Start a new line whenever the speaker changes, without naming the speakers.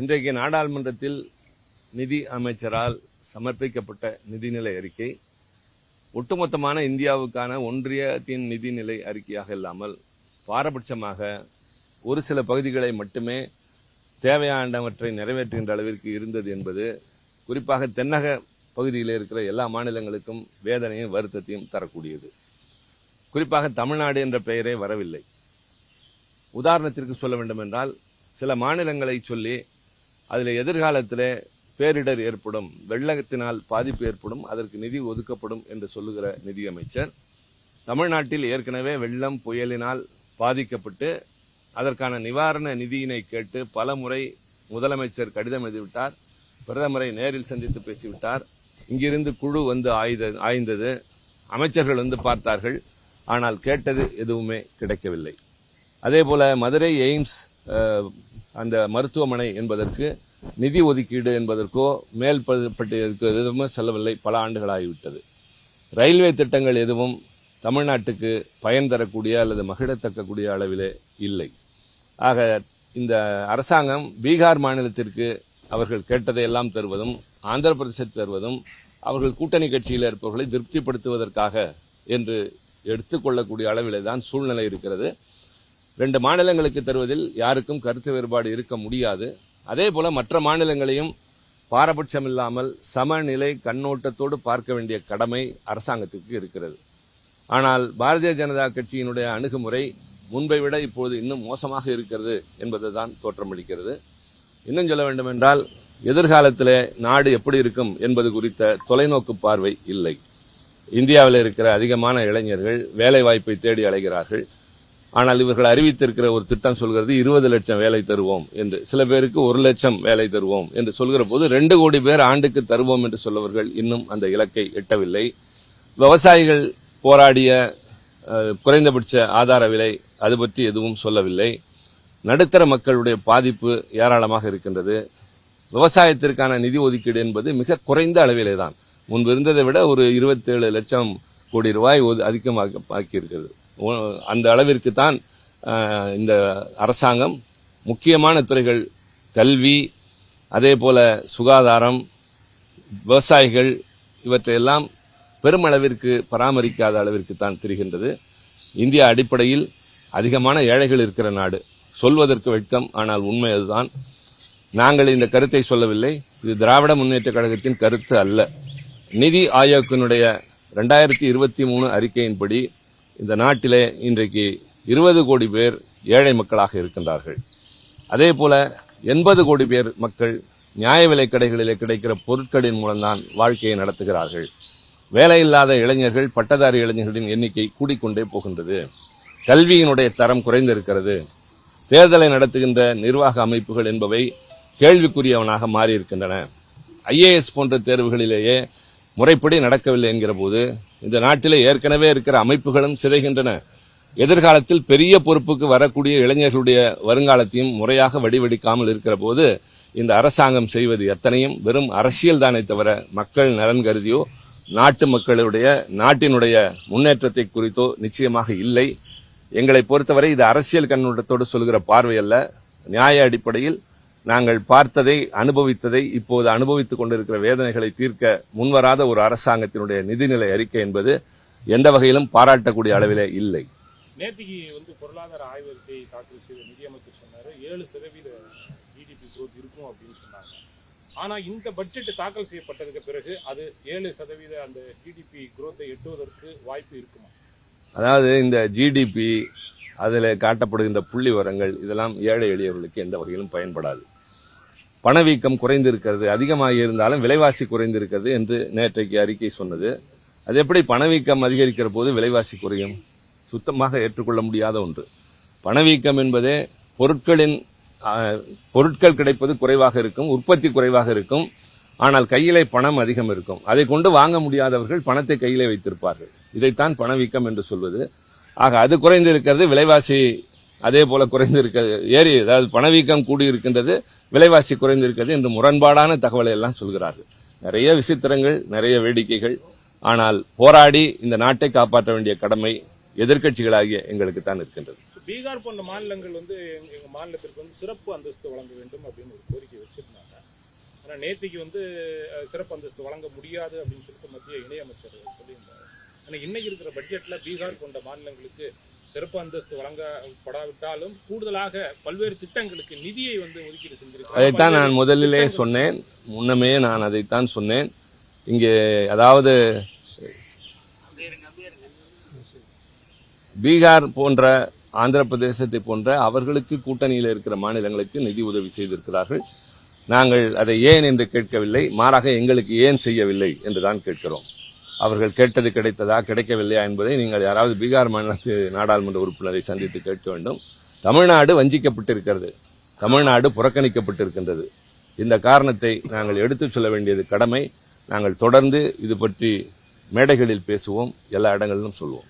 இன்றைக்கு நாடாளுமன்றத்தில் நிதி அமைச்சரால் சமர்ப்பிக்கப்பட்ட நிதிநிலை அறிக்கை ஒட்டுமொத்தமான இந்தியாவுக்கான ஒன்றியத்தின் நிதிநிலை அறிக்கையாக இல்லாமல் பாரபட்சமாக ஒரு சில பகுதிகளை மட்டுமே தேவையானவற்றை நிறைவேற்றுகின்ற அளவிற்கு இருந்தது என்பது குறிப்பாக தென்னக பகுதியில் இருக்கிற எல்லா மாநிலங்களுக்கும் வேதனையும் வருத்தத்தையும் தரக்கூடியது. குறிப்பாக தமிழ்நாடு என்ற பெயரே வரவில்லை. உதாரணத்திற்கு சொல்ல வேண்டும் என்றால், சில மாநிலங்களை சொல்லி அதில் எதிர்காலத்தில் பேரிடர் ஏற்படும், வெள்ளத்தினால் பாதிப்பு ஏற்படும், அதற்கு நிதி ஒதுக்கப்படும் என்று சொல்லுகிற நிதியமைச்சர் தமிழ்நாட்டில் ஏற்கனவே வெள்ளம் புயலினால் பாதிக்கப்பட்டு அதற்கான நிவாரண நிதியினை கேட்டு பல முறை முதலமைச்சர் கடிதம் எழுதிவிட்டார், பிரதமரை நேரில் சந்தித்து பேசிவிட்டார், இங்கிருந்து குழு வந்து ஆய்ந்தது, அமைச்சர்கள் வந்து பார்த்தார்கள், ஆனால் கேட்டது எதுவுமே கிடைக்கவில்லை. அதேபோல மதுரை எய்ம்ஸ் அந்த மருத்துவமனை என்பதற்கு நிதி ஒதுக்கீடு என்பதற்கோ மேல்பட்டு எதுவுமே செல்லவில்லை, பல ஆண்டுகளாகிவிட்டது. ரயில்வே திட்டங்கள் எதுவும் தமிழ்நாட்டுக்கு பயன் தரக்கூடிய அல்லது மகிழத்தக்கக்கூடிய அளவிலே இல்லை. ஆக இந்த அரசாங்கம் பீகார் மாநிலத்திற்கு அவர்கள் கேட்டதையெல்லாம் தருவதும், ஆந்திர பிரதேசத்தில் தருவதும் அவர்கள் கூட்டணி கட்சியில் இருப்பவர்களை திருப்திப்படுத்துவதற்காக என்று எடுத்துக்கொள்ளக்கூடிய அளவிலே தான் சூழ்நிலை இருக்கிறது. 2 மாநிலங்களுக்கு தருவதில் யாருக்கும் கருத்து வேறுபாடு இருக்க முடியாது. அதே போல மற்ற மாநிலங்களையும் பாரபட்சம் இல்லாமல் சமநிலை கண்ணோட்டத்தோடு பார்க்க வேண்டிய கடமை அரசாங்கத்துக்கு இருக்கிறது. ஆனால் பாரதிய ஜனதா கட்சியினுடைய அணுகுமுறை முன்பை விட இப்போது இன்னும் மோசமாக இருக்கிறது என்பதுதான் தோற்றமளிக்கிறது. இன்னும் சொல்ல வேண்டும் என்றால், எதிர்காலத்தில் நாடு எப்படி இருக்கும் என்பது குறித்த தொலைநோக்கு பார்வை இல்லை. இந்தியாவில் இருக்கிற அதிகமான இளைஞர்கள் வேலை வாய்ப்பை தேடி அலைகிறார்கள். ஆனால் இவர்கள் அறிவித்திருக்கிற ஒரு திட்டம் சொல்கிறது 20 லட்சம் வேலை தருவோம் என்று, சில பேருக்கு 1 லட்சம் வேலை தருவோம் என்று சொல்கிற போது 2 கோடி பேர் ஆண்டுக்கு தருவோம் என்று சொல்லவர்கள் இன்னும் அந்த இலக்கை எட்டவில்லை. விவசாயிகள் போராடிய குறைந்தபட்ச ஆதார விலை அது பற்றி எதுவும் சொல்லவில்லை. நடுத்தர மக்களுடைய பாதிப்பு ஏராளமாக இருக்கின்றது. விவசாயத்திற்கான நிதி ஒதுக்கீடு என்பது மிக குறைந்த அளவிலே தான், முன்பு இருந்ததை விட ஒரு 27 லட்சம் கோடி ரூபாய் அதிகமாக்கி இருக்கிறது. அந்த அளவிற்கு தான் இந்த அரசாங்கம் முக்கியமான துறைகள் கல்வி, அதே போல சுகாதாரம், விவசாயிகள் இவற்றையெல்லாம் பெருமளவிற்கு பராமரிக்காத அளவிற்கு தான் தெரிகின்றது. இந்தியா அடிப்படையில் அதிகமான ஏழைகள் இருக்கிற நாடு, சொல்வதற்கு வெட்கம், ஆனால் உண்மை அதுதான். நாங்கள் இந்த கருத்தை சொல்லவில்லை, இது திராவிட முன்னேற்ற கழகத்தின் கருத்து அல்ல. நிதி ஆயோக்கினுடைய 2023 அறிக்கையின்படி இந்த நாட்டிலே இன்றைக்கு 20 கோடி பேர் ஏழை மக்களாக இருக்கின்றார்கள். அதே போல 80 கோடி பேர் மக்கள் நியாய விலை கடைகளிலே கிடைக்கிற பொருட்களின் மூலம்தான் வாழ்க்கையை நடத்துகிறார்கள். வேலையில்லாத இளைஞர்கள், பட்டதாரி இளைஞர்களின் எண்ணிக்கை கூடிக்கொண்டே போகின்றது. கல்வியினுடைய தரம் குறைந்திருக்கிறது. தேர்தலை நடத்துகின்ற நிர்வாக அமைப்புகள் என்பவை கேள்விக்குரியவனாக மாறியிருக்கின்றன. IAS போன்ற தேர்வுகளிலேயே முறைப்படி நடக்கவில்லை என்கிற போது இந்த நாட்டிலே ஏற்கனவே இருக்கிற அமைப்புகளும் சிதைகின்றன. எதிர்காலத்தில் பெரிய பொறுப்புக்கு வரக்கூடிய இளைஞர்களுடைய வருங்காலத்தையும் முறையாக வடிவடிக்காமல் இருக்கிற போது இந்த அரசாங்கம் செய்வது எத்தனையும் வெறும் அரசியல் தானே தவிர மக்கள் நலன் கருதியோ நாட்டு மக்களுடைய நாட்டினுடைய முன்னேற்றத்தை குறித்தோ நிச்சயமாக இல்லை. எங்களை பொறுத்தவரை இது அரசியல் கண்ணோட்டத்தோடு சொல்கிற பார்வை அல்ல. நியாய அடிப்படையில் நாங்கள் பார்த்ததை, அனுபவித்ததை, இப்போது அனுபவித்துக் கொண்டிருக்கிற வேதனைகளை தீர்க்க முன்வராத ஒரு அரசாங்கத்தினுடைய நிதிநிலை அறிக்கை என்பது எந்த வகையிலும் பாராட்டக்கூடிய அளவிலே இல்லை.
நேற்றுக்கு பொருளாதார ஆய்வறிக்கை தாக்கல் செய்த நிதியமைச்சர் சொன்னாரு 7% GDP growth இருக்கும் அப்படின்னு சொன்னாங்க. ஆனா இந்த பட்ஜெட் தாக்கல் செய்யப்பட்டதுக்கு பிறகு அது 7% அந்த GDP growth-ஐ எட்டுவதற்கு வாய்ப்பு இருக்குமா?
அதாவது இந்த GDP, அதில் காட்டப்படுகின்ற புள்ளி விவரங்கள் இதெல்லாம் ஏழை எளியவர்களுக்கு எந்த வகையிலும் பயன்படாது. பணவீக்கம் குறைந்திருக்கிறது, அதிகமாக இருந்தாலும் விலைவாசி குறைந்திருக்கிறது என்று நேற்றைக்கு அறிக்கை சொன்னது. அது எப்படி பணவீக்கம் அதிகரிக்கிற போது விலைவாசி குறையும்? சுத்தமாக ஏற்றுக்கொள்ள முடியாத ஒன்று. பணவீக்கம் என்பதே பொருட்கள் கிடைப்பது குறைவாக இருக்கும், உற்பத்தி குறைவாக இருக்கும், ஆனால் கையிலே பணம் அதிகம் இருக்கும். அதை கொண்டு வாங்க முடியாதவர்கள் பணத்தை கையிலே வைத்திருப்பார்கள். இதைத்தான் பணவீக்கம் என்று சொல்வது. ஆக அது குறைந்திருக்கிறது, விலைவாசி அதே போல குறைந்திருக்கிறது, அதாவது பணவீக்கம் கூடியிருக்கின்றது, விலைவாசி குறைந்திருக்கிறது என்று முரண்பாடான தகவலை எல்லாம் சொல்கிறார்கள். நிறைய விசித்திரங்கள், நிறைய வேடிக்கைகள். ஆனால் போராடி இந்த நாட்டை காப்பாற்ற வேண்டிய கடமை எதிர்க்கட்சிகளாகிய எங்களுக்கு தான் இருக்கின்றது.
பீகார் போன்ற மாநிலங்கள் வந்து எங்க மாநிலத்திற்கு வந்து சிறப்பு அந்தஸ்து வழங்க வேண்டும் அப்படின்னு ஒரு கோரிக்கை வச்சிருந்தாங்க. ஆனா நேத்திக்கு வந்து சிறப்பு அந்தஸ்து வழங்க முடியாது அப்படின்னு சொல்லிட்டு மத்திய இணையமைச்சர் சொல்லியிருந்தார். ஆனா இன்னைக்கு இருக்கிற பட்ஜெட்ல பீகார் போன்ற மாநிலங்களுக்கு சிறப்பு அந்தஸ்து வழங்கப்படாவிட்டாலும் கூடுதலாக பல்வேறு திட்டங்களுக்கு நிதியை வந்து ஒதுக்கீடு செஞ்சிருக்காங்க.
அதைத்தான் நான் முதலிலே சொன்னேன், முன்னமே நான் அதைத்தான் சொன்னேன். இங்கே அதாவது பீகார் போன்ற ஆந்திர பிரதேசத்தை போன்ற அவர்களுக்கு கூட்டணியில் இருக்கிற மாநிலங்களுக்கு நிதி உதவி செய்திருக்கிறார்கள். நாங்கள் அதை ஏன் என்று கேட்கவில்லை, மாறாக எங்களுக்கு ஏன் செய்யவில்லை என்றுதான் கேட்கிறோம். அவர்கள் கேட்டது கிடைத்ததா கிடைக்கவில்லையா என்பதை நீங்கள் யாராவது பீகார் மாநிலத்து நாடாளுமன்ற உறுப்பினரை சந்தித்து கேட்க வேண்டும். தமிழ்நாடு வஞ்சிக்கப்பட்டிருக்கிறது, தமிழ்நாடு புறக்கணிக்கப்பட்டிருக்கின்றது. இந்த காரணத்தை நாங்கள் எடுத்துச் சொல்ல வேண்டியது கடமை. நாங்கள் தொடர்ந்து இது பற்றி மேடைகளில் பேசுவோம், எல்லா இடங்களிலும் சொல்வோம்.